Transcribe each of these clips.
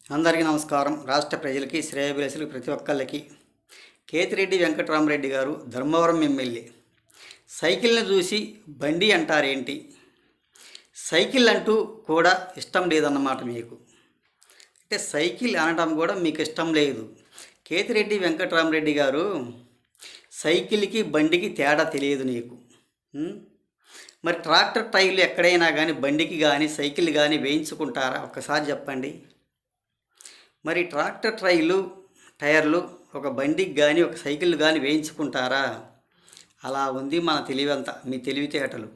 అందరికీ నమస్కారం. రాష్ట్ర ప్రజలకి, శ్రేయోభిలాషులకి, ప్రతి ఒక్కళ్ళకి కేతిరెడ్డి వెంకటరామరెడ్డి గారు ధర్మవరం ఎమ్మెల్యే. సైకిల్ని చూసి బండి అంటారేంటి? సైకిల్ అంటూ కూడా ఇష్టం లేదన్నమాట మీకు. అంటే సైకిల్ అనడం కూడా మీకు ఇష్టం లేదు. కేతిరెడ్డి వెంకటరామరెడ్డి గారు సైకిల్కి బండికి తేడా తెలియదు నీకు. మరి ట్రాక్టర్ టైర్లు ఎక్కడైనా కానీ బండికి కానీ సైకిల్ కానీ వేయించుకుంటారా? ఒక్కసారి చెప్పండి. మరి ట్రాక్టర్ టైర్లు ఒక బండికి కానీ ఒక సైకిల్ కానీ వేయించుకుంటారా? అలా ఉంది మన తెలివంతా, మీ తెలివితేటలు.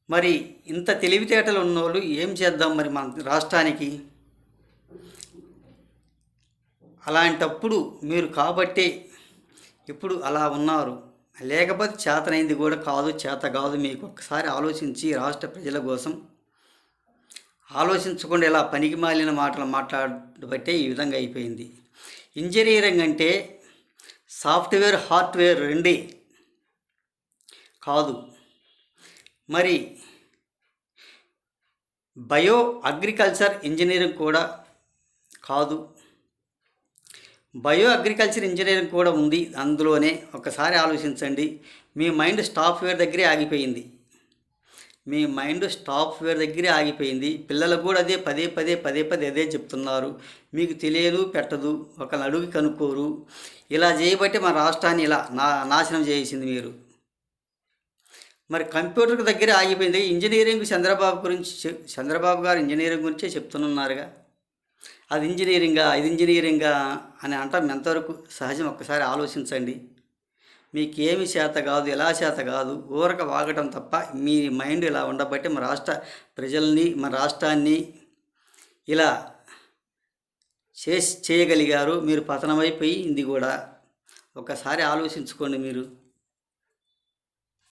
మరి ఇంత తెలివితేటలు ఉన్నోళ్ళు ఏం చేద్దాం మరి మన రాష్ట్రానికి? అలాంటప్పుడు మీరు కాబట్టే ఇప్పుడు అలా ఉన్నారు. లేకపోతే చేతనైంది కూడా కాదు, చేత కాదు మీకు. ఒక్కసారి ఆలోచించి రాష్ట్ర ప్రజల కోసం ఆలోచించకుండా ఇలా పనికి మాలిన మాటలు మాట్లాడబట్టే ఈ విధంగా అయిపోయింది. ఇంజనీరింగ్ అంటే సాఫ్ట్వేర్ హార్డ్వేర్ రెండే కాదు. మరి బయో అగ్రికల్చర్ ఇంజనీరింగ్ కూడా కాదు. బయో అగ్రికల్చర్ ఇంజనీరింగ్ కూడా ఉంది అందులోనే. ఒకసారి ఆలోచించండి. మీ మైండ్ సాఫ్ట్వేర్ దగ్గరే ఆగిపోయింది. మీ మైండ్ సాఫ్ట్వేర్ దగ్గరే ఆగిపోయింది. పిల్లలకు కూడా అదే పదే పదే అదే చెప్తున్నారు. మీకు తెలియదు, పెట్టదు, ఒకళ్ళ అడుగు కనుక్కోరు. ఇలా చేయబట్టి మన రాష్ట్రాన్ని ఇలా నాశనం చేసింది మీరు. మరి కంప్యూటర్ దగ్గరే ఆగిపోయింది. ఇంజనీరింగ్ చంద్రబాబు గారు ఇంజనీరింగ్ గురించే చెప్తున్నారుగా. అది ఇంజనీరింగా అని అంటాం ఎంతవరకు సహజం? ఒక్కసారి ఆలోచించండి. మీకేమి చేత కాదు, ఎలా చేత కాదు, ఊరక వాగటం తప్ప. మీ మైండ్ ఇలా ఉండబట్టి మన రాష్ట్ర ప్రజల్ని, మన రాష్ట్రాన్ని ఇలా చేయగలిగారు. మీరు పతనమైపోయింది కూడా. ఒకసారి ఆలోచించుకోండి మీరు.